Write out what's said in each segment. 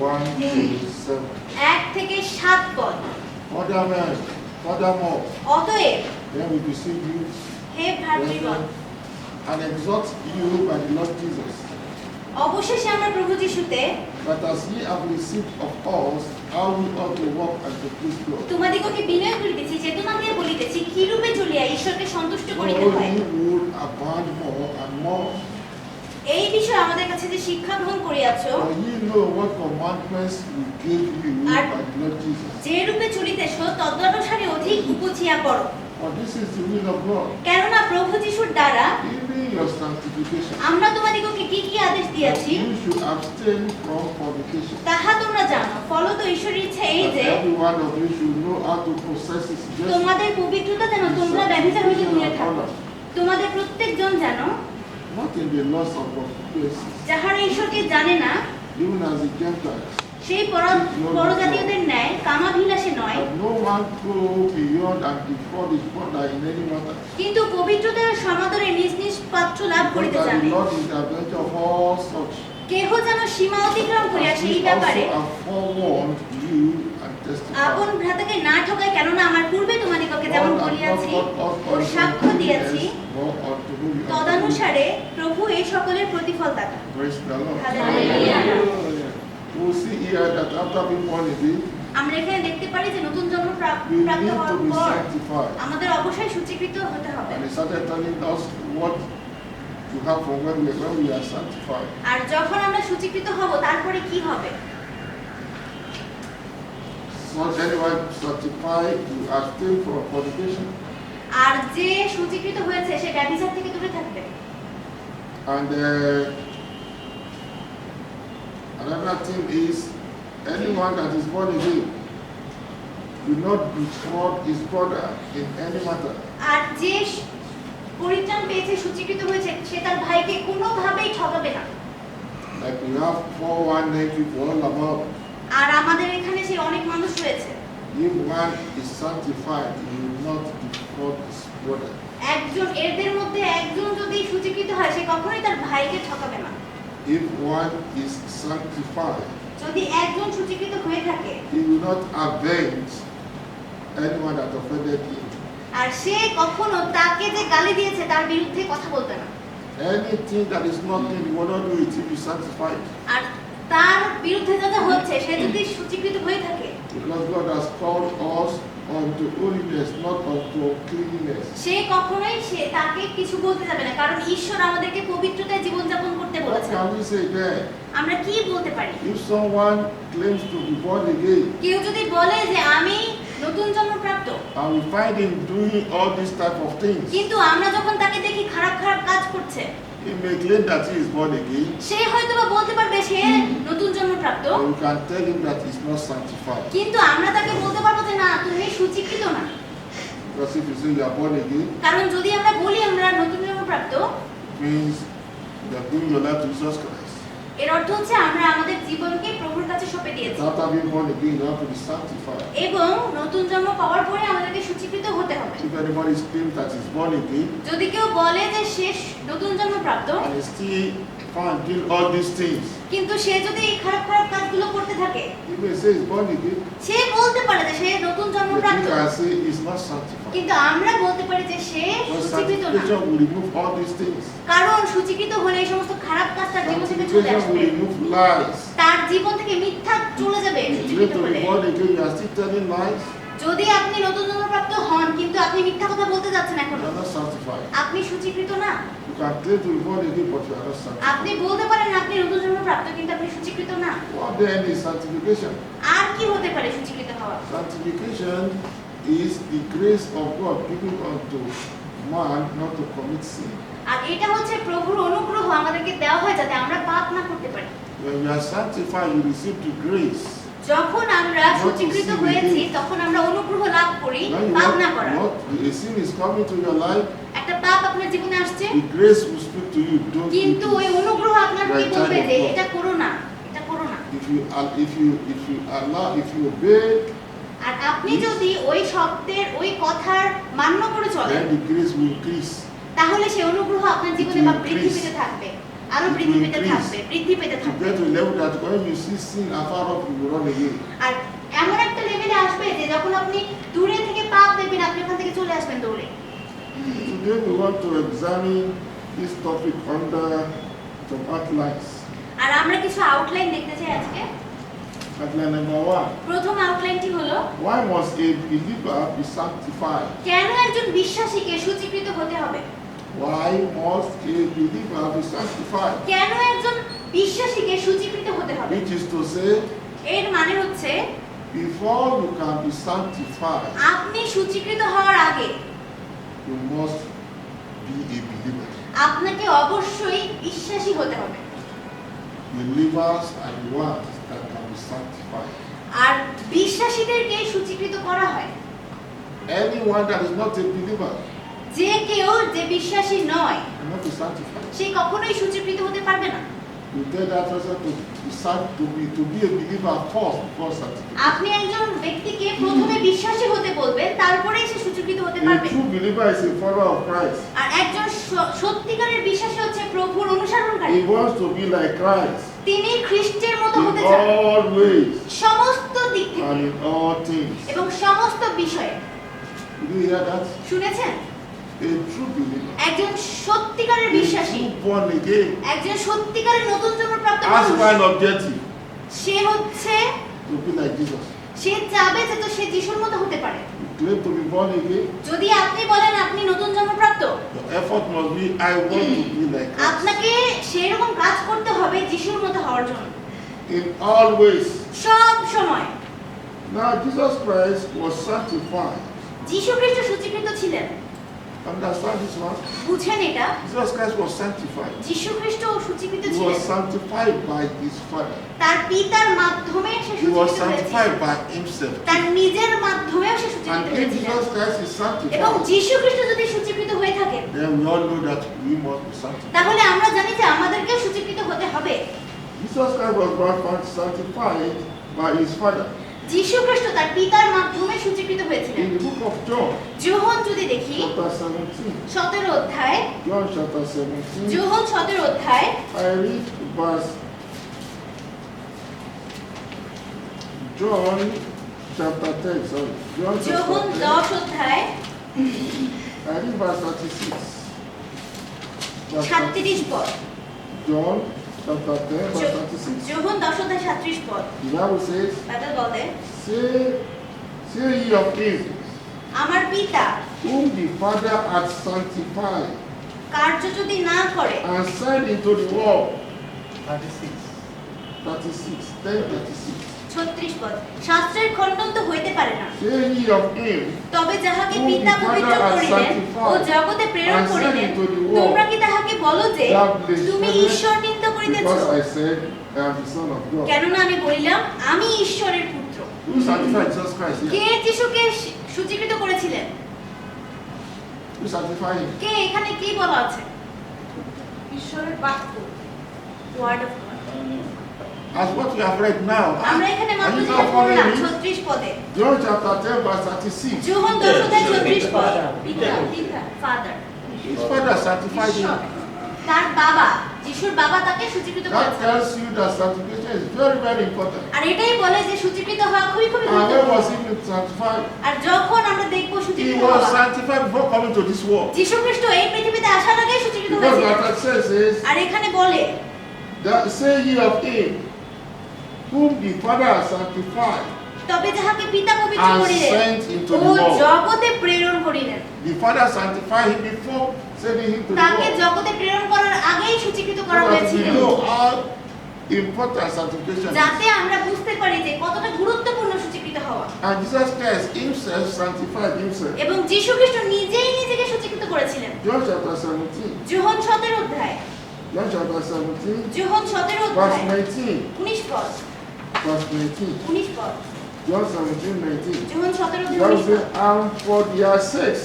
1 to 7. 1 থেকে 7 পদ। Furthermore, অতএব then we beseech you, hey ভ্রাতৃগণ, and exhort you by the Lord Jesus, অবশেষে আমরা প্রভু যিশুতে that as ye have received of us how we ought to walk and to please God, তোমাদিগকে বিনয় করিতেছি, যে তোমাদের বলিতেছি কিরূপে চলিয়া ঈশ্বরকে সন্তুষ্ট করিতে so হয়। ye would abound more and more. এই বিষয়ে আমাদের কাছে যে শিক্ষা গ্রহণ করিয়াছ, For ye know what commandments we gave you by the Lord Jesus. যে রূপে চলিতেছ তদনুসারে অধিক উপচিয়া পড়ো। For this is the will of God, কেননা প্রভু যিশুর দ্বারা even your sanctification, আমরা তোমাদিগকে কি কি আদেশ that দিয়াছি you should abstain from fornication, তাহা তোমরা জানো। ফলত ঈশ্বরের ইচ্ছা এই that যে every one of you should know how to possess his justice, তোমাদের পবিত্রতা যেন তোমরা ব্যভিচার হইতে দূরে থাকো। তোমাদের প্রত্যেকজন জানো, not in the lust of concupiscence, যাহারা ঈশ্বরকে জানে না, even as the Gentiles, সেই পরজাতীয়দের ন্যায় কামাভিলাষে নয়, that no one go beyond and before his brother in any matter, কিন্তু পবিত্রতার সমাদরে নিজ নিজ পাত্র লাভ because করিতে that জানে। the Lord is the avenger of all such, কেহ যেন সীমা অতিক্রম করিয়া as সেই we ব্যাপারে also have forewarned you and আপন testified. ভ্রাতাকে না ঠকায়, কেননা আমার পূর্বে তোমাদিগকে যেমন বলিয়াছি ও সাক্ষ্য দিয়াছি, তদানুসারে প্রভু এই সকলের প্রতিফল দাতা। Praise the Lord. Hallelujah. We'll see here that after being born again, আমরা এখানে দেখতে পারি যে নতুন জন্ম we প্রাপ্ত need হওয়ার to be পর sanctified. আমাদের অবশ্যই সূচীকৃত হতে হবে। And he started telling us what to have from when we are sanctified. আর যখন আমরা সূচীকৃত হব তারপরে কি হবে? So anyone sanctified to abstain from fornication. আর যে সূচীকৃত হয়েছে সে ব্যভিচার থেকে দূরে থাকবে। And another thing is, anyone that is born again do not defraud his brother in any matter. আর যে পরিত্রাণ পেয়েছে, সূচীকৃত হয়েছে, সে তার ভাইকে কোনোভাবেই ঠকাবে না। Like we have 419 people all about. আর আমাদের এখানে সেই অনেক মানুষ রয়েছে, If one is sanctified, he will not defraud his brother. একজন এদের মধ্যে একজন যদি সূচীকৃত হয় সে কখনোই তার ভাইকে ঠকাবে না। If one is sanctified, যদি একজন সূচীকৃত হয়ে থাকে he will not avenge anyone that offended him. আর সে কখনো তাকে যে গালি দিয়েছে তার বিরুদ্ধে কথা বলবে না। Anything that is not in, he will not do it if he is sanctified. আর তার বিরুদ্ধে যা যা হচ্ছে সে যদি সূচীকৃত হয়ে থাকে, Because God has called us unto holiness, not unto cleanliness. সে কখনোই তাকে কিছু বলতে যাবে না, কারণ ঈশ্বর আমাদেরকে পবিত্রতায় জীবনযাপন করতে What বলেছেন। can we say there? আমরা কি বলতে পারি? If someone claims to be born again, কেউ যদি বলে যে আমি নতুন জন্মপ্রাপ্ত, and we find him doing all these type of things, কিন্তু আমরা যখন তাকে দেখি খারাপ খারাপ কাজ করছে, he may claim that he is born again, সে হয়তো বা বলতে পারবে সে নতুন জন্মপ্রাপ্ত, but we can tell him that he's not sanctified. কিন্তু আমরা তাকে বলতে পারবো যে না, তুমি সূচীকৃত না। Because if you say you are born again, কারণ যদি আমরা বলি আমরা নতুন জন্মপ্রাপ্ত, it means you are giving your life to Jesus Christ. এর অর্থ হচ্ছে আমরা আমাদের জীবনকে প্রভুর কাছে সঁপে দিয়েছি, But after being born again, you have to be sanctified. এবং নতুন জন্ম পাওয়ার পরে আমাদেরকে সূচীকৃত হতে হবে। If anybody claims that he's born again, যদি কেউ বলে যে সে নতুন জন্মপ্রাপ্ত, and he still found doing all these things, কিন্তু সে যদি এই খারাপ খারাপ কাজগুলো করতে থাকে, he may say he's born again, সে বলতে পারে যে সে নতুন but জন্মপ্রাপ্ত, we can say he's not sanctified. কিন্তু আমরা বলতে পারি যে সে Because সূচীকৃত না, sanctification will remove all these things. কারণ সূচীকৃত হলে এই সমস্ত খারাপ কাজ তার জীবন থেকে চলে Sanctification আসবে, will remove lies. তার জীবন থেকে মিথ্যা চলে যাবে। If you সূচীকৃত claim to হলে be born again, you are still telling lies, যদি আপনি নতুন জন্মপ্রাপ্ত হন কিন্তু আপনি মিথ্যা কথা বলতে যাচ্ছেন you এখনো, are not sanctified. আপনি সূচীকৃত না। You can claim to be born again, but you are not sanctified. আপনি বলতে পারেন আপনি নতুন জন্মপ্রাপ্ত, কিন্তু আপনি সূচীকৃত না। What then is sanctification? আর কি হতে পারে সূচীকৃত হওয়া? Sanctification is the grace of God given unto man not to commit sin. আর এটা হচ্ছে প্রভুর অনুগ্রহ আমাদেরকে দেওয়া হয় যাতে আমরা পাপ না করতে পারি। When we are sanctified, we receive the grace. যখন আমরা সূচীকৃত হয়েছি তখন আমরা অনুগ্রহ লাভ করি When you পাপ না করার। what a sin is coming to your life, একটা পাপ আপনার জীবনে আসছে, the grace will speak to you. Don't do কিন্তু ওই this. অনুগ্রহ আপনাকে Right, বলবে child of যে God. এটা করো না, এটা করো না। If you obey, আর আপনি যদি ওই শব্দের ওই কথার মান্য করে চলেন, then the grace will increase. তাহলে সেই অনুগ্রহ আপনার জীবনে বা বৃদ্ধি পেতে থাকবে। আরো It বৃদ্ধি will পেতে increase. থাকবে, বৃদ্ধি পেতে To থাকবে। get to a level that when you see sin afar off, you will run away. আর এমন একটা লেভেলে আসবে যে যখন আপনি দূরে থেকে পাপ দেখবেন আপনি ওখান থেকে চলে আসবেন দৌড়ে। Today we want to examine this topic under some outlines. আর আমরা কিছু আউটলাইন দেখতে চাই আজকে। Outline number 1. প্রথম আউটলাইনটি হলো Why must a believer be sanctified? কেন একজন বিশ্বাসীকে সূচীকৃত হতে হবে? Why must a believer be sanctified? কেন একজন বিশ্বাসীকে সূচীকৃত হতে হবে? Which is to say, এর মানে হচ্ছে before you can be sanctified, আপনি সূচীকৃত হওয়ার আগে you must be a believer. আপনাকে অবশ্যই বিশ্বাসী হতে হবে। Believers are the ones that can be sanctified. আর বিশ্বাসীদেরকে সূচীকৃত করা হয়। Anyone that is not a believer যে কেউ যে বিশ্বাসী নয় cannot be sanctified. সে কখনোই সূচীকৃত হতে পারবে না। You tell that person to be a believer first before sanctification. আপনি একজন ব্যক্তিকে প্রথমে বিশ্বাসী হতে বলবেন, তারপরেই সে সূচীকৃত হতে A পারবে। true believer is a follower of Christ. আর একজন সত্যিকারের বিশ্বাসী হচ্ছে প্রভুর অনুসরণকারী। He wants to be like Christ তিনি খ্রিস্টের মতো in হতে চান all ways সমস্ত দিক থেকে and in all things. এবং সমস্ত বিষয়ে। Did you hear that? শুনেছেন? A true believer, একজন সত্যিকারের a বিশ্বাসী, true born again, একজন সত্যিকারের নতুন জন্মপ্রাপ্ত has মানুষ, one objective: সে হচ্ছে to be like Jesus. সে চাবে যে তো সে যিশুর মতো হতে পারে। You claim to be born again. যদি আপনি বলেন আপনি নতুন জন্মপ্রাপ্ত, Your effort must be, I want to be like Christ. আপনাকে সেরকম কাজ করতে হবে যিশুর মতো হওয়ার জন্য In all ways. সব সময়। Now Jesus Christ was sanctified. যিশু খ্রিস্ট সূচীকৃত ছিলেন। Understand this one? বুঝেন এটা? Jesus Christ was sanctified. যিশু খ্রিস্ট সূচীকৃত He ছিলেন। was sanctified by his Father. তার পিতার মাধ্যমে সে He was সূচীকৃত হয়েছিলেন। sanctified by himself. তার নিজের মাধ্যমেও সে And সূচীকৃত if হয়েছিলেন। Jesus Christ is এবং sanctified, যিশু খ্রিস্ট যদি সূচীকৃত হয়ে থাকেন, then we all know that we must be sanctified. তাহলে আমরা জানি যে আমাদেরকেও সূচীকৃত হতে হবে। Jesus Christ was found sanctified by his Father. যিশু খ্রিস্ট তার পিতার মাধ্যমে সূচীকৃত হয়েছিলেন। In the book of John, যোহন যদি দেখি chapter 17, 17 অধ্যায়, John chapter 17, যোহন 17 অধ্যায় I read verse John chapter 10, sorry. John Johan chapter 10, 10 অধ্যায় I read verse 36. Verse 37 পদ। John chapter 10, verse 36. যোহন 10 অধ্যায় 37 পদ। The Bible says, বাইবেল বলে, say ye of him আমার পিতা whom the Father hath sanctified কার্য যদি না করে, and sent into the world. 36. 36, 10:36. 36 পদ, শাস্ত্রের খণ্ডন তো হইতে পারে না। Say ye of him তবে যাহাকে whom পিতা the পবিত্র Father hath করিলেন ও sanctified জগতে প্রেরণ and sent করিলেন, into the world, তোমরা কি তাহাকে বলো যে thou তুমি blasphemest, ঈশ্বর নিন্দা করিতেছ? because I said I am the Son of God. কেননা আমি বলিলাম আমি ঈশ্বরের পুত্র। Who sanctified Jesus Christ here? কে যিশুকে সূচীকৃত করেছিলেন? Who sanctified him? কে এখানে কি বলা আছে? ঈশ্বরের বাক্য, word of God. As what we have read now. আমরা এখানে Are মাত্র you যেটা not পড়লাম following me? 36 পদে, John chapter 10, verse 36. যোহন 10 অধ্যায় 36 পদ। Father. পিতা, father, His Father sanctified him. ঈশ্বর, তার বাবা, যিশুর বাবা তাকে সূচীকৃত That করেছেন। tells you that sanctification is very, very important. আর এটাই বলে যে সূচীকৃত hওয়া খুবই খুবই And when গুরুত্বপূর্ণ। was he sanctified? আর যখন আমরা দেখব He সূচীকৃত was হওয়া, sanctified before coming to this world. যিশু খ্রিস্ট এই পৃথিবীতে আসার আগেই সূচীকৃত Because হয়েছিলেন। what it says is, আর এখানে বলে, that say ye of him whom the Father has sanctified তবে যাহাকে পিতা পবিত্র and করিলেন sent into O the world. জগতে প্রেরণ করিলেন। The Father sanctified him before sending him to the তাকে world. জগতে প্রেরণ করার আগেই সূচীকৃত So করা that we হয়েছিল, know how important sanctification is. যাতে আমরা বুঝতে পারি যে কতটা গুরুত্বপূর্ণ সূচীকৃত হওয়া। And Jesus Christ himself sanctified himself. এবং যিশু খ্রিস্ট নিজেই নিজেকে সূচীকৃত করেছিলেন। John chapter 17. যোহন 17 অধ্যায়, John chapter 17, যোহন 17 verse অধ্যায় 19. 19 পদ, Verse 19. 19 পদ, John 17, 19. যোহন 17 অধ্যায় God 19 said, পদ। and for their sakes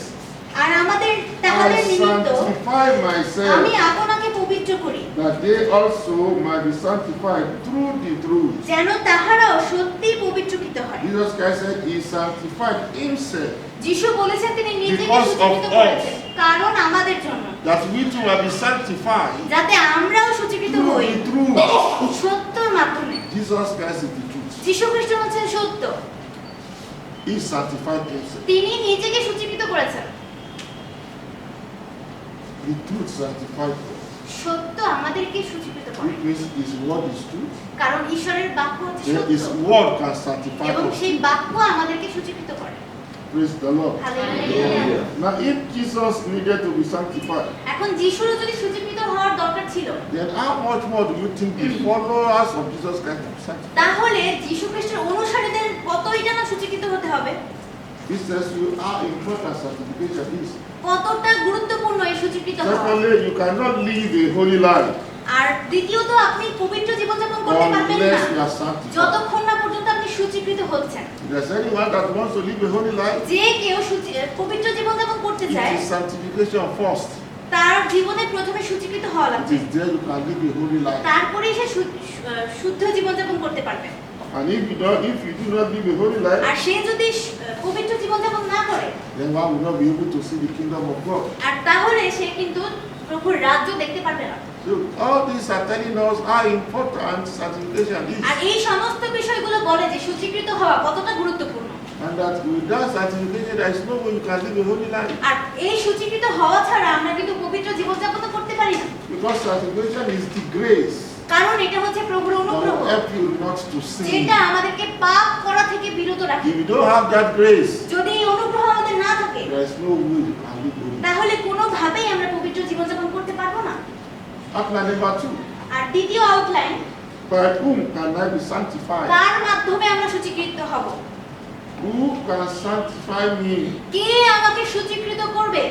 আর আমাদের I তাহাদের নিমিত্ত sanctify myself, আমি আপনাকে পবিত্র করি, that they also might be sanctified through the truth. যেন তাহারাও সত্যি পবিত্রকৃত হয়। Jesus Christ said he sanctified himself যিশু বলেছেন তিনি নিজেকে because of সূচীকৃত us. করেছেন কারণ আমাদের জন্য, that we too will be sanctified যাতে আমরাও সূচীকৃত হই through সত্যর মাধ্যমে। Jesus Christ is the truth. যীশু খ্রিস্ট হচ্ছেন সত্য, He sanctified himself. তিনি নিজেকে সূচীকৃত করেছেন। The truth sanctified us. সত্য আমাদেরকে সূচীকৃত করে, Because his word is truth. কারণ ঈশ্বরের বাক্য হচ্ছে Then his সত্য word can sanctify এবং us. সেই বাক্য আমাদেরকে সূচীকৃত করে। Praise the Lord. Hallelujah. Now if Jesus needed to be sanctified, এখন যিশুরও যদি সূচীকৃত হওয়ার দরকার ছিল, then how much more do you think the followers of Jesus Christ will be sanctified? তাহলে যীশু খ্রিস্টের অনুসারীদের কতইটা না সূচীকৃত হতে হবে। He says you are important sanctification is. কতটা গুরুত্বপূর্ণ এই সূচীকৃত হওয়া। Secondly, you cannot live a holy life আর দ্বিতীয়ত আপনি পবিত্র জীবনযাপন করতে পারবেন না unless you are sanctified. যতক্ষণ না পর্যন্ত আপনি সূচীকৃত হচ্ছেন। If there's anyone that wants to live a holy life, যে কেউ পবিত্র জীবনযাপন করতে চায়, it is sanctification first. তার জীবনে প্রথমে সূচীকৃত হওয়া It লাগবে, is there you can live a holy life. তারপরেই সে শুদ্ধ জীবনযাপন করতে পারবে। And if you do not live a holy life, আর সে যদি পবিত্র জীবনযাপন না করে, then one will not be able to see the kingdom of God. আর তাহলে সে কিন্তু প্রভুর রাজ্য দেখতে পারবে না। So all these are telling us how important sanctification R is. এই সমস্ত বিষয়গুলো বলে যে সূচীকৃত হওয়া কতটা গুরুত্বপূর্ণ। And that without sanctification, there is no way you can live a holy life. আর এই সূচীকৃত হওয়া ছাড়া আমরা কিন্তু পবিত্র জীবনযাপন করতে পারি না, Because sanctification is the grace কারণ এটা হচ্ছে প্রভুর that অনুগ্রহ, will help you not to sin. যেটা আমাদেরকে পাপ করা থেকে বিরত রাখে। If you don't have that grace, যদি এই অনুগ্রহ আমাদের না থাকে, there is no way you can live holy. তাহলে কোনোভাবেই আমরা পবিত্র জীবনযাপন করতে পারবো না। Outline number 2. আর দ্বিতীয় outline, By whom can I be sanctified? কার মাধ্যমে আমরা সূচীকৃত হব? Who can sanctify me? কে আমাকে সূচীকৃত করবে?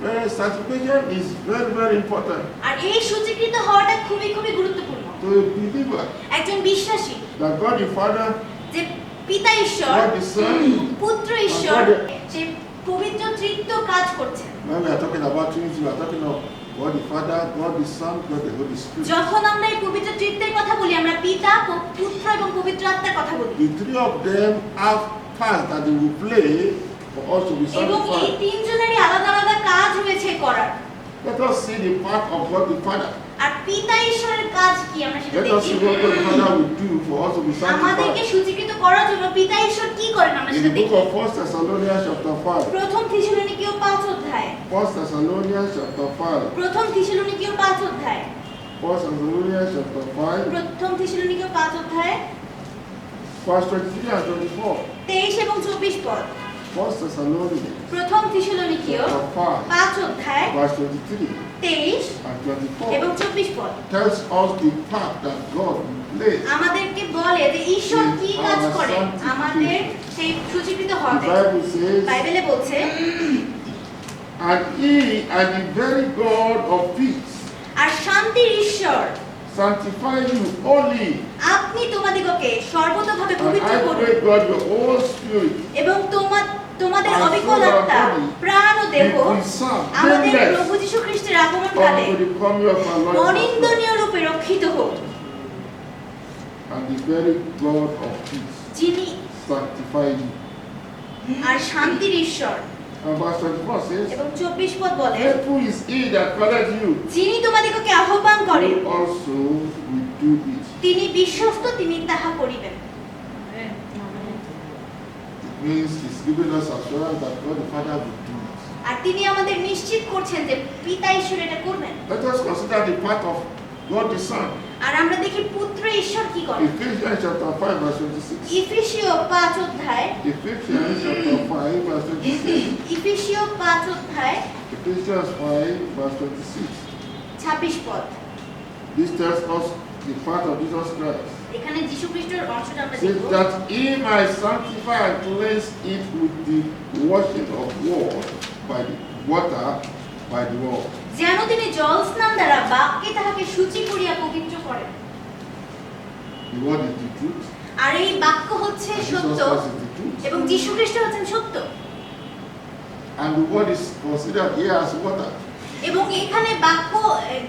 Well, sanctification is very, very important আর এই সূচীকৃত হওয়াটা খুবই খুবই গুরুত্বপূর্ণ। to a believer. একজন বিশ্বাসী That God the Father, যে পিতা ঈশ্বর, God the Son, পুত্র ঈশ্বর, যে পবিত্র তৃত্ব কাজ করছে। when we are talking about Trinity, we are talking of God the Father, God the Son, God the Holy Spirit. যখন আমরা এই পবিত্র তৃত্বের কথা বলি, আমরা পিতা, পুত্র এবং পবিত্র আত্মার কথা বলি। The three of them have parts that they will play for us to be এবং এই sanctified. তিনজনেরই আলাদা আলাদা কাজ রয়েছে করার। Let us see the part of God the Father. আর পিতা ঈশ্বরের কাজ কি আমরা সেটা Let us দেখি। see what God the Father will do for us to be আমাদেরকে sanctified. সূচীকৃত করার জন্য পিতা ঈশ্বর কি করেন আমরা In সেটা the দেখি। book of 1 Thessalonians chapter 5. প্রথম থিসেলনিকীয় 5 অধ্যায়, 1 Thessalonians chapter 5. প্রথম থিসেলনিকীয় 5 অধ্যায়, 1 Thessalonians chapter 5. প্রথম থিসেলনিকীয় 5 অধ্যায় Verse 23 and 24. 23 এবং 24 পদ। 1 Thessalonians প্রথম থিসেলনিকীয় chapter 5. 5 অধ্যায় Verse 23 23 and 24. এবং 24 পদ Tells us the part that God will play. আমাদেরকে বলে যে ঈশ্বর কি কাজ করে আমাদের সেই সূচীকৃত The হওয়াতে। Bible says, বাইবেলে বলছে, and he and the very God of peace আর শান্তির ঈশ্বর sanctify you wholly. আপনি তোমাদিগকে সর্বতভাবে And পবিত্র I করুন pray God your whole spirit এবং তোমাদের and অবিকল soul and আত্মা, body প্রাণ ও be দেহ preserved আমাদের blameless প্রভু যীশু খ্রিস্টের আগমনকালে unto the coming of our Lord Jesus Christ. অনিন্দনীয় রূপে রক্ষিত হোক। And the very God of peace যিনি sanctify you. আর শান্তির ঈশ্বর। And verse 24 says, এবং 24 পদ বলে, faithful is he that calleth you, যিনি তোমাদিগকে আহ্বান করেন, who also will do it. তিনি বিশ্বস্ত, তিনি তাহা করিবেন। It means he's giving us assurance that God the Father will do it. আর তিনি আমাদের নিশ্চিত করছেন যে পিতা ঈশ্বর এটা করবেন। Let us consider the part of God the Son. আর আমরা দেখি পুত্র ঈশ্বর কি করেন। Ephesians chapter 5 verse 26. ইফিসীয় 5 অধ্যায়, Ephesians chapter 5 verse 26. ইফিসীয় 5 অধ্যায় Ephesians 5 verse 26. 26 পদ। This tells us the part of Jesus Christ. এখানে যীশু খ্রিস্টের অংশটা আমরা Says দেখব। that he might sanctify and cleanse it with the washing of water by the word. যেন তিনি জল স্নান দ্বারা বাক্যে তাহাকে শুচি করিয়া পবিত্র করেন। The word is the truth. আর এই বাক্য হচ্ছে And Jesus সত্য Christ is the truth. এবং যীশু খ্রিস্ট হচ্ছেন সত্য। And the word is considered here as water. এবং এখানে বাক্য,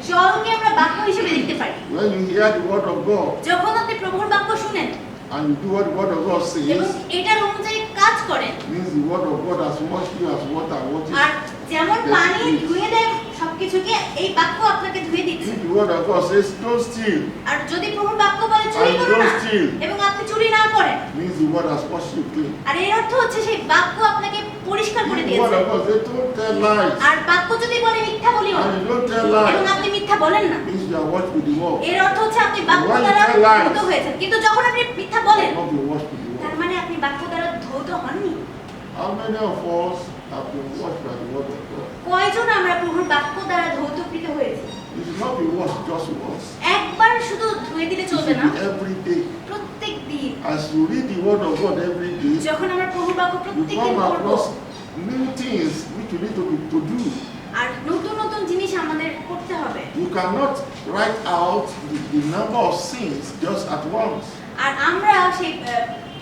জলকে আমরা বাক্য হিসেবে দেখতে পারি। When you hear the word of God যখন আপনি প্রভুর বাক্য শুনেন and you do what the word of God এবং says, এটার অনুযায়ী কাজ করেন, means the word of God has washed you as water washes. আর যেমন পানি ধুয়ে দেয় সবকিছুকে, এই বাক্য আপনাকে ধুয়ে দিচ্ছে। If the word of God says don't steal, আর যদি প্রভুর বাক্য বলে চুরি and করো না, don't steal, এবং আপনি চুরি না করেন, means the word has washed you clean. আর এর অর্থ হচ্ছে সেই বাক্য আপনাকে পরিষ্কার করে If the word দিয়েছে। of God says don't tell lies, আর বাক্য যদি বলে মিথ্যা বলিও না, and you don't tell এবং lies, আপনি মিথ্যা বলেন না, means you are washed with the word. এর অর্থ হচ্ছে আপনি বাক্য When you দ্বারা tell lies, ধৌত হয়েছেন। কিন্তু যখন আপনি মিথ্যা বলেন, you not be washed with the তার word. মানে আপনি বাক্য দ্বারা ধৌত হননি। How many of us have been washed by the word of God? কয়জন আমরা প্রভুর বাক্য দ্বারা ধৌতকৃত হয়েছি? You should not be washed just once. একবার শুধু ধুয়ে দিলে It চলবে should না, be every day. প্রত্যেক দিন As you read the word of God every day, যখন আমরা প্রভুর বাক্য you প্রত্যেক দিন come পড়ব, across new things which you need to do. আর নতুন নতুন জিনিস আমাদের করতে হবে। You cannot write out the number of sins just at once. আর আমরা সেই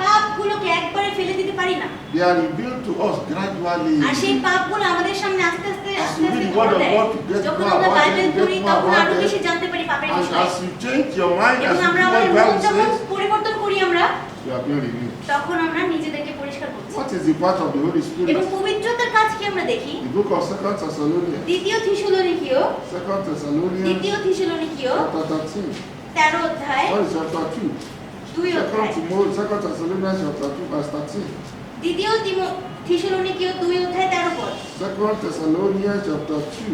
পাপগুলোকে একবারে ফেলে দিতে পারি না, They are revealed to us gradually. আর সেই পাপগুলো আমাদের সামনে আস্তে আস্তে As আস্তে you আস্তে read the word ধরা of দেয়। God to get যখন more আমরা about বাইবেল it, পড়ি get more তখন about আরো it. বেশি জানতে পারি পাপের And বিষয়ে, as you change your mind, as এবং you আমরা do আমাদের what মন Bible যখন says, পরিবর্তন করি আমরা, you are being renewed. তখন আমরা নিজেদেরকে পরিষ্কার করছি। What is the part of the Holy Spirit? এবং পবিত্রতার কাজ কি আমরা দেখি? The book of 2 Thessalonians. দ্বিতীয় থিসলনিকীয় 2 Thessalonians দ্বিতীয় থিসলনিকীয় chapter 13. 13 অধ্যায় Sorry, chapter 2. 2 অধ্যায়, 2 Thessalonians chapter 2 verse 13. দ্বিতীয় থিসলনিকীয় 2 অধ্যায় 13 পদ, 2 Thessalonians chapter 2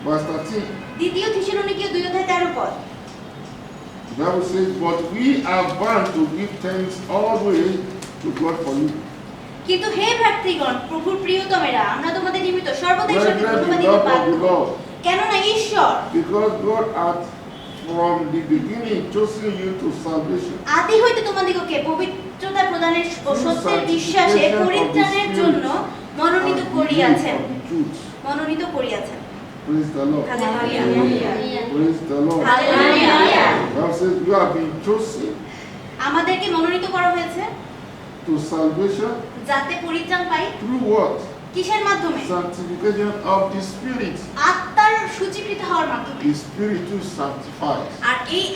verse 13. দ্বিতীয় থিসলনিকীয় 2 অধ্যায় 13 পদ। The Bible says, but we are bound to give thanks always to God for you. কিন্তু হে ভ্রাতৃগণ, প্রভুর প্রিয়তমেরা, আমরা তোমাদের নিমিত্ত সর্বদা ঈশ্বরকে Brethren, ধন্যবাদ the দিতে love of বাধ্য, the Lord, কেননা ঈশ্বর because God hath from the beginning chosen you to salvation. আদি হইতে তোমাদিগকে পবিত্রতা প্রদানের ও সত্যের বিশ্বাসে পরিত্রাণের জন্য মনোনীত and করিয়াছেন, belief of the truth. মনোনীত করিয়াছেন। Praise the Lord. Hallelujah. Praise the Lord. Hallelujah. The Bible says you have been chosen আমাদেরকে মনোনীত করা হয়েছে to salvation যাতে পরিত্রাণ পাই। through what? কিসের মাধ্যমে? Sanctification of the Spirit. আত্মার সূচীকৃত হওয়ার মাধ্যমে। The Spirit too sanctifies. আর এই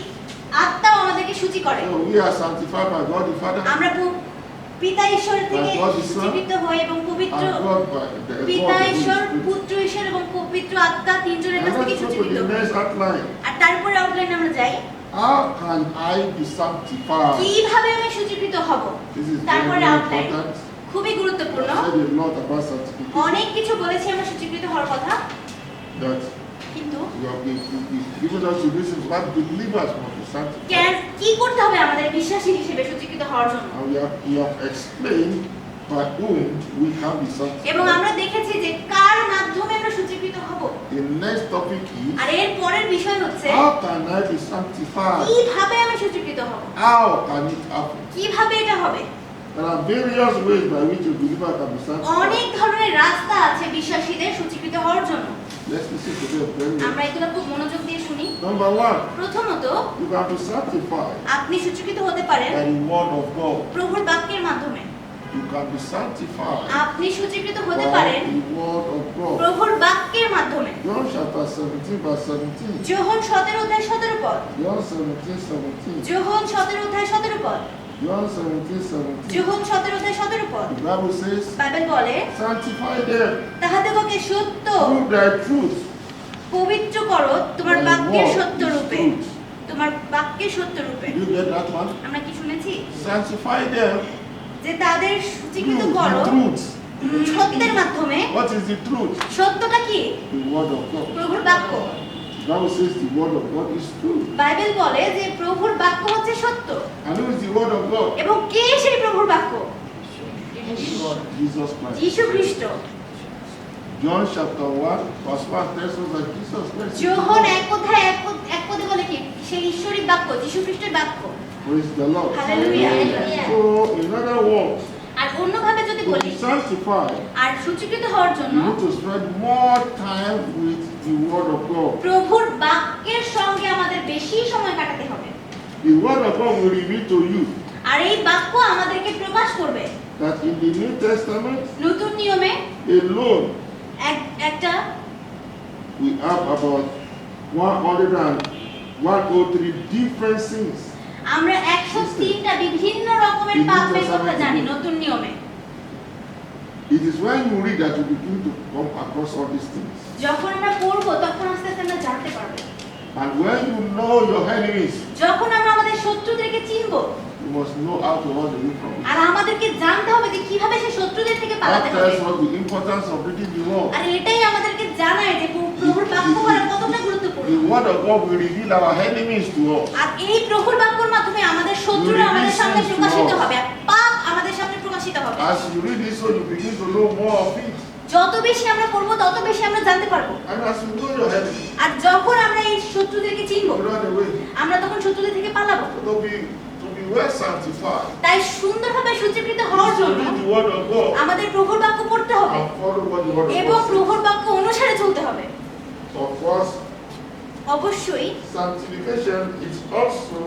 আত্মাও আমাদেরকে সূচি করে। So we are sanctified by God the Father আমরা পিতা ঈশ্বর থেকে By God the Son, সূচীকৃত হই এবং পবিত্র and God by the পিতা God the ঈশ্বর, Holy Spirit. পুত্র ঈশ্বর এবং পবিত্র আত্মা তিনজনের And কাছ থেকে let's go to সূচীকৃত the হই। next outline. আর তারপরে আউটলাইনে আমরা যাই, How can I be sanctified? কিভাবে আমি সূচীকৃত হব। This is very, তারপরে very আউটলাইন important. খুবই I গুরুত্বপূর্ণ। said a lot about sanctification. অনেক কিছু বলেছি আমরা সূচীকৃত হওয়ার কথা, That কিন্তু you have been given us this is what believers must be sanctified. কেন কি করতে হবে আমাদের বিশ্বাসী হিসেবে সূচীকৃত হওয়ার জন্য। And we have explained by whom we can be এবং sanctified. আমরা দেখেছি যে কার মাধ্যমে আমরা সূচীকৃত হব। The next topic is আর এর পরের বিষয় হচ্ছে how can I be sanctified? কিভাবে আমি সূচীকৃত হব, How can it happen? কিভাবে এটা হবে। There are various ways by which a believer can be sanctified. অনেক ধরনের রাস্তা আছে বিশ্বাসীদের সূচীকৃত হওয়ার জন্য। Let's listen to them very well. আমরা এগুলো খুব মনোযোগ দিয়ে শুনি। Number one, প্রথমত, you can be sanctified আপনি সূচীকৃত হতে পারেন by the word of God. প্রভুর বাক্যের মাধ্যমে। You can be sanctified আপনি সূচীকৃত by হতে পারেন the word of God. প্রভুর বাক্যের মাধ্যমে। John chapter 17 verse 17. যোহন 17 অধ্যায় 17 পদ, John 17:17. যোহন 17 অধ্যায় 17 পদ, John 17:17. যোহন 17 অধ্যায় 17 পদ। The Bible says, বাইবেল বলে, sanctify them তাহাদিগকে সত্য through thy truth. পবিত্র করো তোমার Thy বাক্যের word সত্য is রূপে, truth. তোমার বাক্যের সত্য রূপে। Did you get that one? আমরা কি শুনেছি Sanctify them যে তাদের সূচীকৃত through করো the truth. সত্যের মাধ্যমে। What is the truth? সত্যটা কি? The word of God. প্রভুর বাক্য। The Bible says the word of God is true. Bible বলে যে প্রভুর বাক্য হচ্ছে সত্য। And who is the word of God? এবং কে সেই প্রভুর বাক্য? Jesus Christ. যীশু খ্রিস্ট। John chapter 1 verse 1 tells us that Jesus Christ is the Johan Lord. 1 অধ্যায় 1 পদে বলে কি সেই ঈশ্বরিক বাক্য, যীশু খ্রিস্টের বাক্য। Praise the Lord. Hallelujah. So in other words, আর অন্যভাবে যদি to বলি, be sanctified, আর সূচীকৃত হওয়ার you জন্য need to spend more time with the word of God. প্রভুর বাক্যের সঙ্গে আমাদের বেশি সময় কাটাতে হবে। The word of God will reveal to you আর এই বাক্য আমাদেরকে প্রকাশ করবে that in the New Testament নতুন নিয়মে alone একটা we have about 103 different sins. আমরা 103টা বিভিন্ন রকমের পাপের কথা জানি নতুন নিয়মে। It is when you read that you begin to come across all these things. যখন আমরা পড়ব তখন আস্তে আস্তে আমরা জানতে পারব। And when you know your enemies, যখন আমরা আমাদের শত্রুদেরকে চিনব, you must know how to run away from it. আর আমাদেরকে জানতে হবে যে কিভাবে সেই শত্রুদের থেকে That পালাতে হবে। tells us the importance of reading the word. আর এটাই আমাদেরকে জানায় যে প্রভুর বাক্য পড়া কতটা গুরুত্বপূর্ণ। The word of God will reveal our enemies to us. আর এই প্রভুর বাক্যের মাধ্যমে আমাদের শত্রুরা আমাদের সামনে প্রকাশিত হবে, আর পাপ আমাদের সামনে প্রকাশিত হবে। As you read this, so you begin to know more of it. যত বেশি আমরা পড়বো তত বেশি আমরা জানতে পারবো। And as you know your enemies, আর যখন আমরা এই শত্রুদেরকে চিনবো, you run away. আমরা তখন শত্রুদের থেকে পালাবো। To be well sanctified. তাই সুন্দরভাবে সূচীকৃত হওয়ার To জন্য read the word of God আমাদের প্রভুর বাক্য পড়তে হবে and follow what the word of এবং God says. প্রভুর বাক্য অনুসারে চলতে হবে। Of course, অবশ্যই sanctification is also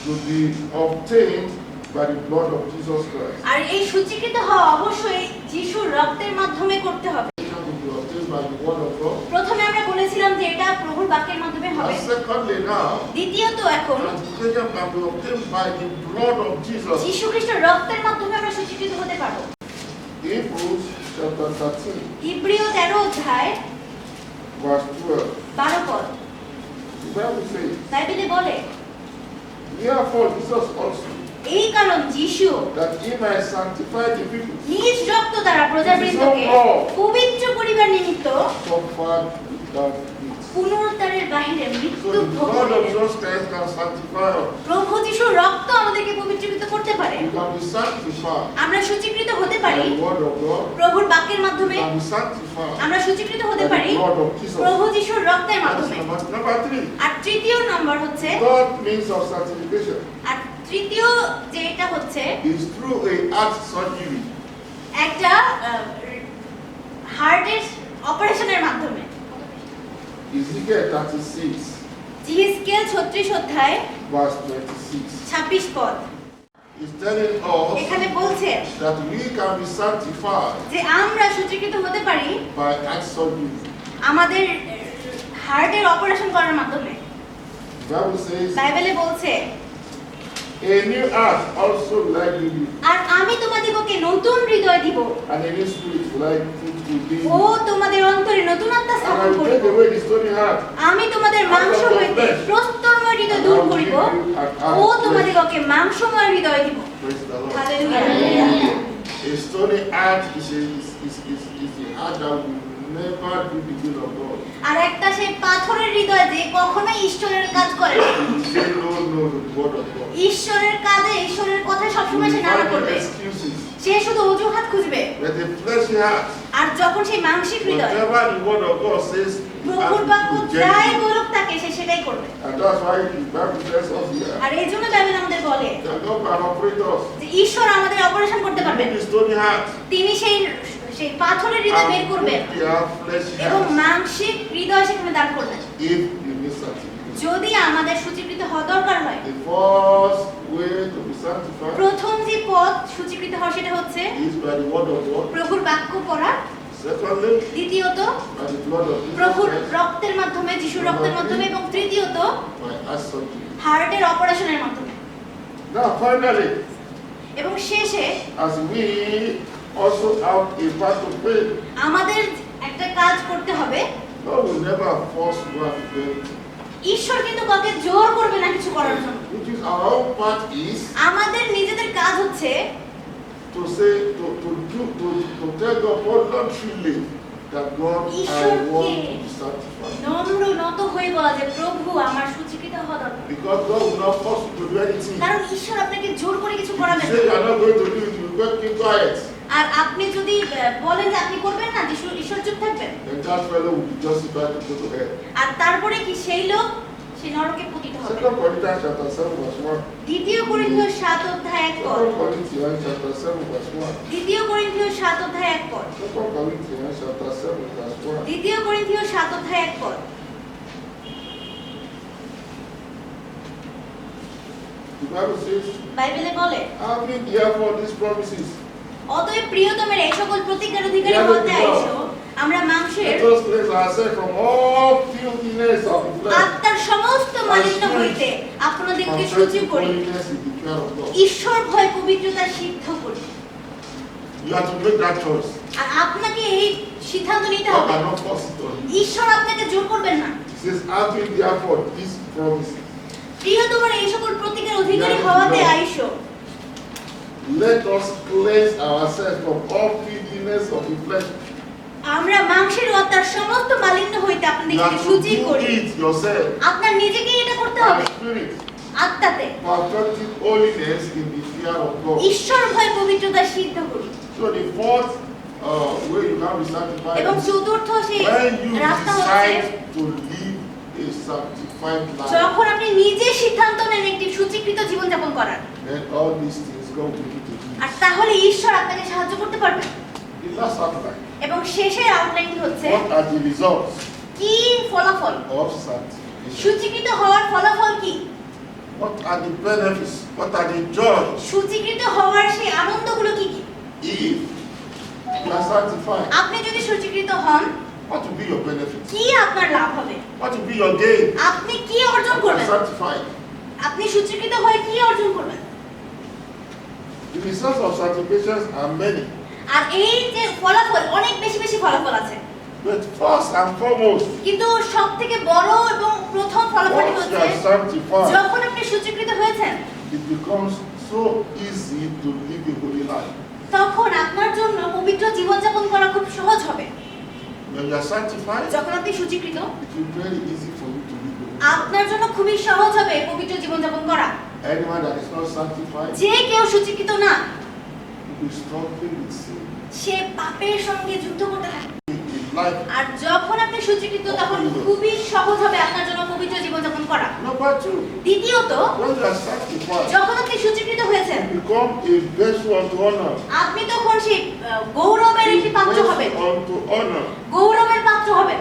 to be obtained by the blood of Jesus Christ. আর এই সূচীকৃত হওয়া অবশ্যই যিশুর রক্তের মাধ্যমে করতে হবে। To be obtained by the word of God. প্রথমে আমরা বলেছিলাম যে এটা প্রভুর বাক্যের মাধ্যমে হবে। And secondly now, দ্বিতীয়ত এখন sanctification can be obtained by the blood of Jesus. যীশু খ্রিস্টের রক্তের মাধ্যমে আমরা সূচীকৃত হতে পারবো। Hebrews chapter 13, ইব্রিয় 13 অধ্যায় verse 12. 12 পদ The Bible says, বাইবেলে বলে, therefore Jesus also, এই কারণ যিশু that he might sanctify the people, নিজ রক্ত দ্বারা প্রজাবৃন্দকে পবিত্র করিবার নিমিত্ত suffered without it. পুনরুদ্ধারের বাহিরে So মৃত্যু the ভোগ blood of করিলেন। Jesus Christ can sanctify us. প্রভু যিশুর রক্ত আমাদেরকে পবিত্রীকৃত করতে পারে। We can be sanctified আমরা সূচীকৃত হতে by পারি the word of God. প্রভুর বাক্যের মাধ্যমে। We can be sanctified আমরা সূচীকৃত হতে by পারি the blood of Jesus. প্রভু যিশুর রক্তের That's মাধ্যমে। number 3. আর তৃতীয় নম্বর হচ্ছে, Third means of sanctification আর তৃতীয় যে এটা হচ্ছে is through a heart surgery. একটা হার্টের অপারেশনের মাধ্যমে। Ezekiel 36, জিহিজকেল 36 অধ্যায় verse 26. 26 পদ It's telling এখানে us বলছে that we can be sanctified যে আমরা সূচীকৃত হতে পারি by heart surgery. আমাদের হার্টের অপারেশন করার মাধ্যমে। The Bible says, বাইবেলে বলছে, a new heart also like you, আর আমি তোমাদিগকে নতুন হৃদয় দিব, and a new spirit like you to be. ও তোমাদের অন্তরে নতুন আত্মা And স্থাপন I will করিব। take away the stony heart, আমি তোমাদের মাংস হইতে প্রস্তরময় হৃদয় দূর করিব, ও তোমাদিগকে মাংসময় হৃদয় দিব। praise the Lord. Hallelujah. A stony heart is the heart that will never do the will of God. আর একটা সেই পাথরের হৃদয় যে কখনোই ঈশ্বরের কাজ করে না। It will say no to the word of God. ঈশ্বরের কাজে ঈশ্বরের কথায় সবসময় সে নানা করবে। Excuses. সে শুধু অজুহাত খুঁজবে। But a fleshy heart, আর যখন সেই মানসিক হৃদয় whatever the word of God says, প্রভুর বাক্য যাই বলুক তাকে সে সেটাই করবে। and that's why the Bible tells us here আর এই জন্য বাইবেল আমাদের বলে that God can operate us. যে ঈশ্বর আমাদের অপারেশন করতে পারবেন। The stony heart তিনি সেই পাথরের হৃদয় বের করবেন and put the fleshy এবং heart মানসিক হৃদয় সেখানে দান করবেন। if we miss sanctification. যদি আমাদের সূচীকৃত হওয়া দরকার হয়, The first way to be sanctified প্রথম যে পথ সূচীকৃত হওয়া সেটা হচ্ছে is by the word of God. প্রভুর বাক্য পড়া। Secondly, দ্বিতীয়ত by the blood of Jesus প্রভুর Christ, রক্তের মাধ্যমে, যিশুর রক্তের মাধ্যমে, এবং তৃতীয়ত by heart surgery. হার্টের অপারেশনের মাধ্যমে। Now finally, এবং শেষে as we also have a part to play, আমাদের একটা কাজ করতে হবে। God will never force one to pray. ঈশ্বর কিন্তু কাউকে জোর করবে না কিছু করার জন্য। Which is our own part is আমাদের নিজেদের কাজ হচ্ছে to say to tell God voluntarily that God I want to be sanctified. নম্র নত হয়ে বলা যে প্রভু আমার সূচীকৃত হওয়া দরকার। Because God will not force you to do anything. কারণ ঈশ্বর আপনাকে জোর করে কিছু If করাবেন you say you না। are not going to do it, you will keep quiet. আর আপনি যদি বলেন যে আপনি করবেন না, ঈশ্বর চুপ থাকবেন, Then that fellow will be justified to go to hell. আর তারপরে কি সেই লোক সে নরকে পতিত হবে। 2 Corinthians chapter 7 verse 1. দ্বিতীয় করিন্থীয় 7 অধ্যায় 1 পদ। 2 Corinthians chapter 7 verse 1. দ্বিতীয় করিন্থীয় 7 অধ্যায় 1 পদ। 2 Corinthians chapter 7 verse 1. দ্বিতীয় করিন্থীয় 7 অধ্যায় 1 পদ। The Bible says, বাইবেলে বলে, having therefore these promises, অতএব প্রিয়তমের এই সকল প্রতিজ্ঞার অধিকারী হতে আইসো আমরা মাংসের Let us cleanse ourselves from all filthiness of the flesh. আত্মার সমস্ত মালিন্য হইতে আপনাদেরকে সূচি Confessing করি, holiness in the fear of God. ঈশ্বর ভয় পবিত্রতা সিদ্ধ করি। You have to make that choice. আর আপনাকে এই সিদ্ধান্ত নিতে God হবে। cannot force it on you. ঈশ্বর আপনাকে জোর করবেন না। He says, having therefore these promises, প্রিয় তোমার এই সকল প্রতীকের অধিকারী হওয়াতে আইসো। let us cleanse ourselves from all filthiness of the flesh. আমরা মাংসের ও আত্মার সমস্ত মালিন্য হইতে You আপনাদেরকে have to সূচি do করি। it yourself. আপনার নিজেকে এটা করতে হবে। And spirit, আত্মাতে perfecting holiness in the fear of God. ঈশ্বর ভয় পবিত্রতা সিদ্ধ করি। So the fourth way you can be sanctified এবং is চতুর্থ সেই when you রাস্তা হচ্ছে decide to live a sanctified life. যখন আপনি নিজে সিদ্ধান্ত নেন একটি সূচীকৃত জীবনযাপন করার, Then all these things God will give to you. আর তাহলে ঈশ্বর আপনাকে সাহায্য করতে পারবেন। The last outline. এবং শেষের আউটলাইনটি হচ্ছে What are the results কি ফলাফল, of sanctification? সূচীকৃত হওয়ার ফলাফল কি, What are the benefits? What are the joys সূচীকৃত হওয়ার সেই আনন্দগুলো কি কি? if you are sanctified? আপনি যদি সূচীকৃত হন, What will be your benefit? কি আপনার লাভ হবে? What will be your gain? আপনি কি অর্জন You are করবেন? sanctified. আপনি সূচীকৃত হয়ে কি অর্জন করবেন? The results of sanctification are many. আর এই যে ফলাফল, অনেক বেশি বেশি ফলাফল আছে, But first and foremost, কিন্তু সব থেকে বড় এবং প্রথম ফলাফলটি once you হচ্ছে are sanctified, যখন আপনি সূচীকৃত হয়েছেন, it becomes so easy to live a holy life. তখন আপনার জন্য পবিত্র জীবনযাপন করা খুব সহজ হবে। When you are sanctified, যখন আপনি সূচীকৃত, it will be very easy for you to live a holy life. আপনার জন্য খুবই সহজ হবে পবিত্র জীবনযাপন করা। Anyone that is not sanctified যে কেউ সূচীকৃত না, will be struggling with sin সে পাপের সঙ্গে যুদ্ধ করতে থাকে। in life. আর যখন আপনি সূচীকৃত, তখন খুবই সহজ হবে আপনার জন্য পবিত্র জীবনযাপন করা। Number two, দ্বিতীয়ত, when you are sanctified, যখন আপনি সূচীকৃত হয়েছেন, you become a vessel unto honor. আপনি তখন সেই গৌরবের একটি পাত্র হবেন, Vessel unto honor, গৌরবের পাত্র হবেন,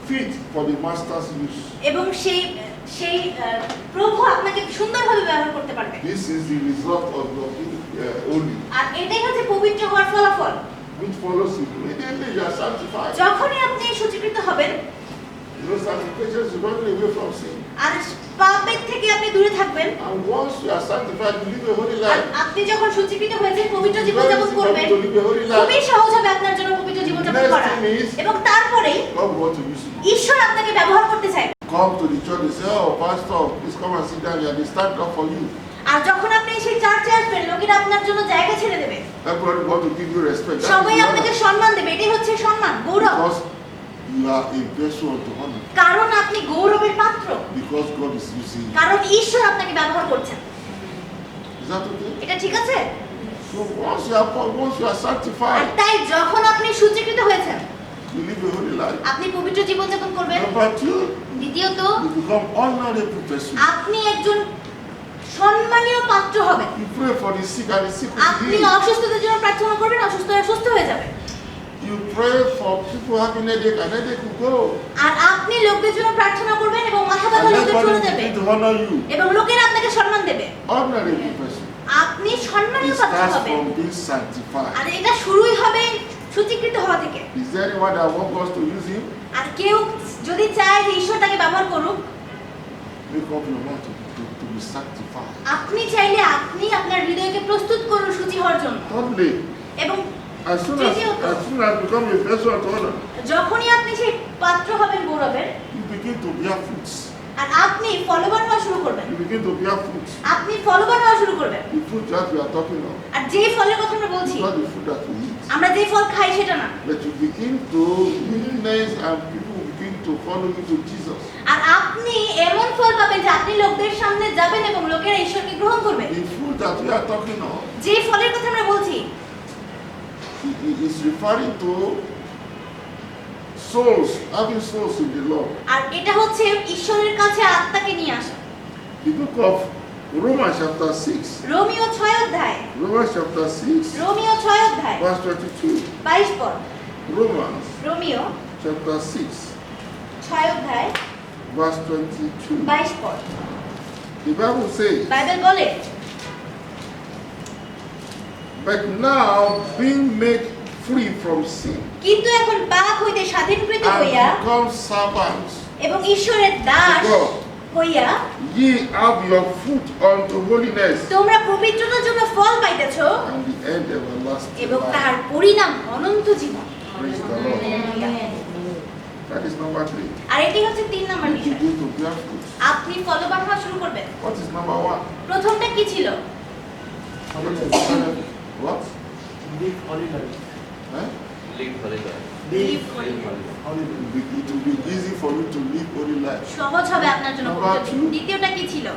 fit for the master's use. এবং সেই সেই প্রভু আপনাকে সুন্দরভাবে ব্যবহার করতে পারবে। This is the result of your being holy, আর এটাই হচ্ছে পবিত্র হওয়ার ফলাফল। which follows immediately you are sanctified. যখনই আপনি সূচীকৃত হবেন, You know, sanctification is running away from sin. আর পাপের থেকে আপনি দূরে থাকবেন, And once you are sanctified, you live a holy R life. আপনি যখন সূচীকৃত হয়েছেন, পবিত্র It's very জীবনযাপন easy for করবেন, you to live a holy খুবই life. সহজ হবে আপনার জন্য পবিত্র জীবনযাপন Next করা। thing is, এবং তারপরেই God will want to use you. ঈশ্বর আপনাকে ব্যবহার করতে চায়। Come to the church and say, oh, pastor, please come and sit down here. They stand up for you. আর যখন আপনি সেই চার্চে আসবেন, লোকেরা আপনার জন্য জায়গা ছেড়ে দেবে, Everybody want to give you respect. That সবাই is the আপনাকে honor. সম্মান দেবে। এটাই হচ্ছে সম্মান, গৌরব। Because you are a vessel unto honor. কারণ আপনি গৌরবের পাত্র, Because God is using you. কারণ ঈশ্বর আপনাকে ব্যবহার করছেন। Is that okay? এটা ঠিক আছে? So once you are R sanctified, তাই যখন আপনি সূচীকৃত হয়েছেন, you live a holy life. আপনি পবিত্র জীবনযাপন করবেন। Number two, দ্বিতীয়ত, you become honorable person. আপনি একজন সম্মানীয় পাত্র হবেন। You pray for the sick and the sick will be আপনি healed. অসুস্থদের জন্য প্রার্থনা করবেন, অসুস্থরা সুস্থ হয়ে যাবে। You pray for people having headache and headache will go. আর আপনি লোকদের জন্য প্রার্থনা করবেন এবং মাথা And ব্যথা লোকের everybody চলে will যাবে, begin to honor you. এবং লোকেরা আপনাকে সম্মান দেবে। Honorable person. আপনি It সম্মানীয় পাত্র starts হবেন। from being sanctified. আর এটা শুরুই হবে সূচীকৃত হওয়া থেকে। Is there anyone that wants God to use him? আর কেউ যদি চায় যে ঈশ্বর তাকে ব্যবহার করুক, Make up your mind to be sanctified. আপনি চাইলে আপনি আপনার হৃদয়কে প্রস্তুত করুন সূচি হওয়ার জন্য। Thirdly, এবং as soon as you become a vessel unto honor, যখনই আপনি সেই পাত্র হবেন গৌরবের, you begin to bear fruits. আর আপনি ফলবান হওয়া শুরু করবেন, You begin to bear fruits. আপনি ফলবান হওয়া শুরু করবেন। The fruit that we are talking of আর যেই ফলের কথা আমরা is বলছি, not the fruit that we eat. আমরা যেই ফল খাই সেটা না, But you begin to witness and people will begin to follow you to Jesus. আর আপনি এমন ফল পাবেন যে আপনি লোকদের সামনে যাবেন এবং লোকেরা ঈশ্বরকে গ্রহণ করবে। The fruit that we are talking of যেই ফলের কথা আমরা বলছি, is referring to souls, having souls in the Lord. আর এটা হচ্ছে ঈশ্বরের কাছে আত্মাকে নিয়ে আসা। The book of Romans chapter 6. Romeo 6 অধ্যায়, Romans chapter 6, রোমিও 6 অধ্যায় verse 22. 22 পদ। Romans রোমিও chapter 6, 6 অধ্যায় verse 22. 22 পদ। The Bible says, বাইবেল বলে, but now being made free from sin কিন্তু এখন পাপ হইতে স্বাধীনকৃত হইয়া and become servants এবং ঈশ্বরের দাস to God. হইয়া Ye have your fruit unto holiness তোমরা পবিত্রতার জন্য ফল পাইতেছ and the end everlasting এবং তাহার life. পরিণাম অনন্ত জীবন। Praise the Lord. That is number 3. আর এটি হচ্ছে 3 নম্বর You বিষয়। begin to bear fruit. আপনি ফলবান হওয়া শুরু করবেন। What is number 1? প্রথমটা কি ছিল? What? Live holy life. Eh? Live holy life. Live holy life. Holy life. It will be easy for you to live holy life. সহজ হবে আপনার জন্য Number করতে। 2. দ্বিতীয়টা কি ছিল?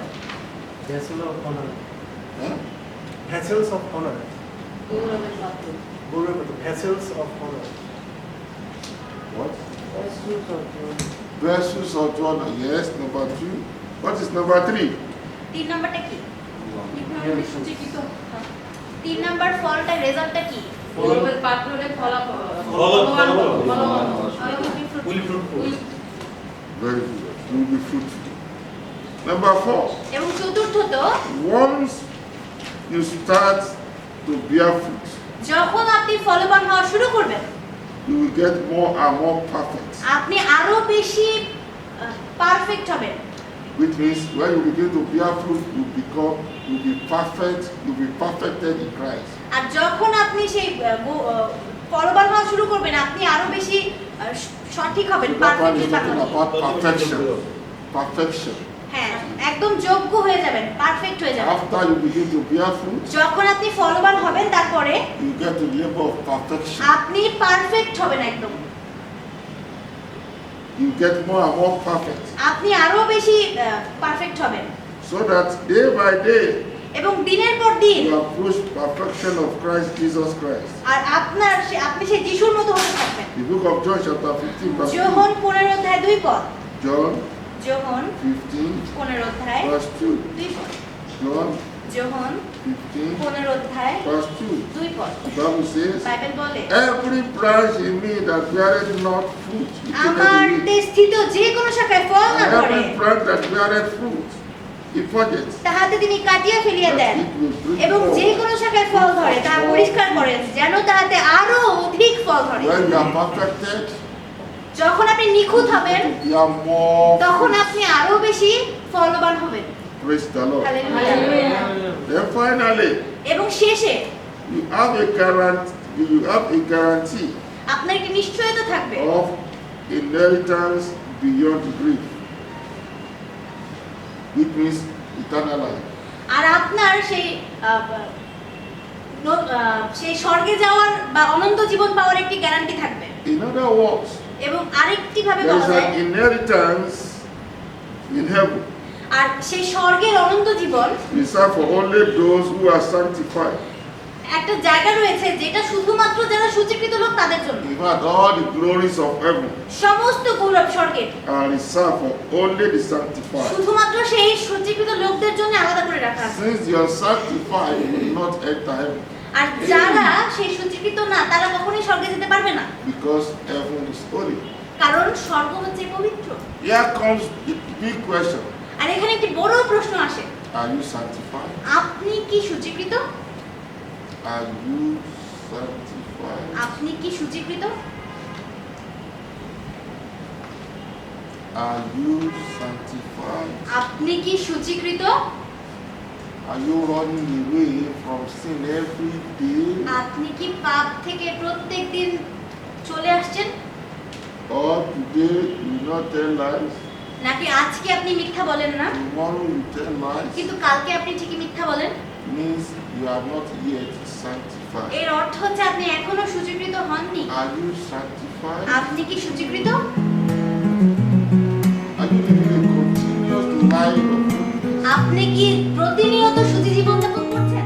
Vessel of honor. Eh? Vessels of honor. Gauravata. Vessels of honor. What? Vessels of honor. Yes, number 2. What is number 3? 3 নম্বরটা কি? 3 নম্বর ফলটা রেজাল্টটা কি? ফলের পাত্রে ফলাফল Fully fruitful. Very good. You will be fruitful. Number 4. এবং চতুর্থত Once you start to bear fruit, যখন আপনি ফলবান হওয়া শুরু করবেন you will get more and more perfect. আপনি আরো বেশি পারফেক্ট হবেন। Which means when you begin to bear fruit, you'll be perfect, you'll be perfected in Christ. আর যখন আপনি সেই ফলবান হওয়া শুরু করবেন আপনি আরো বেশি সঠিক হবেন, So that one perfect is talking হবেন। about perfection. Perfection. হ্যাঁ, একদম যোগ্য হয়ে যাবেন, পারফেক্ট হয়ে যাবেন। After you begin to bear fruit, যখন আপনি ফলবান হবেন তারপরে you get to the level of perfection. আপনি পারফেক্ট হবেন একদম। You get more and more perfect. আপনি আরো বেশি পারফেক্ট হবেন So that day by day, এবং দিনের পর দিন you approach perfection of Christ Jesus Christ. আর আপনি সেই যিশুর মতো হতে থাকবেন। The book of John chapter 15 verse 2. যোহন 15 অধ্যায় 2 পদ। John যোহন 15 15 অধ্যায় verse 2. 2 পদ। John যোহন 15 15 অধ্যায় verse 2. 2 পদ। The Bible says, বাইবেল বলে every branch in me that beareth not fruit, he taketh আমার away. স্থিত যে কোনো শাখায় ফল না And ধরে every branch that beareth fruit, he purgeth, তাহাতে তিনি কাটিয়া ফেলিয়া that then it will bring এবং যে forth. কোনো শাখায় ফল ধরে তাহা পরিষ্কার করেন যেন তাহাতে আরো অধিক ফল ধরে। When you are perfected, যখন আপনি নিখুঁত হবেন you are more তখন fruit. আপনি আরো বেশি ফলবান হবেন। Praise the Lord. Hallelujah. Then finally, এবং শেষে you have a guarantee আপনার একটি নিশ্চয়তা থাকবে of inheritance beyond grief, which means eternal life. আর আপনার সেই সেই স্বর্গে যাওয়ার বা অনন্ত জীবন পাওয়ার একটি গ্যারান্টি থাকবে। In other words, এবং আরেকটি ভাবে there বলা is যায় an inheritance in heaven আর সেই স্বর্গের অনন্ত জীবন reserved for only those who are sanctified. একটা জায়গা রয়েছে যেটা শুধুমাত্র যারা সুচিকৃত লোক তাদের জন্য। In fact, all the glories of heaven সমস্ত গৌরব স্বর্গের are reserved for only the sanctified. শুধুমাত্র সেই সুচিকৃত লোকদের জন্য আলাদা করে রাখা আছে। Since you are sanctified, you will not enter heaven আর যারা সেই সুচিকৃত না তারা কখনোই স্বর্গে যেতে পারবে না because heaven is holy. কারণ স্বর্গ হচ্ছে পবিত্র। Here comes the big question. আর এখানে একটি বড় প্রশ্ন আসে, Are you sanctified? আপনি কি সুচিকৃত? Are you sanctified? আপনি কি সুচিকৃত? Are you sanctified? আপনি কি সুচিকৃত? Are you running away from sin every day? আপনি কি পাপ থেকে প্রত্যেকদিন চলে আসছেন? Or today you will not tell lies? নাকি আজকে আপনি মিথ্যা বলেন না Tomorrow you tell lies? কিন্তু কালকে আপনি ঠিকই মিথ্যা বলেন? Means you are not yet sanctified. এর অর্থ হচ্ছে আপনি এখনো সুচিকৃত হননি। Are you sanctified? আপনি কি সুচিকৃত? Are you living a continuous life of holiness? আপনি কি প্রতিনিয়ত সুচি জীবন যাপন করছেন?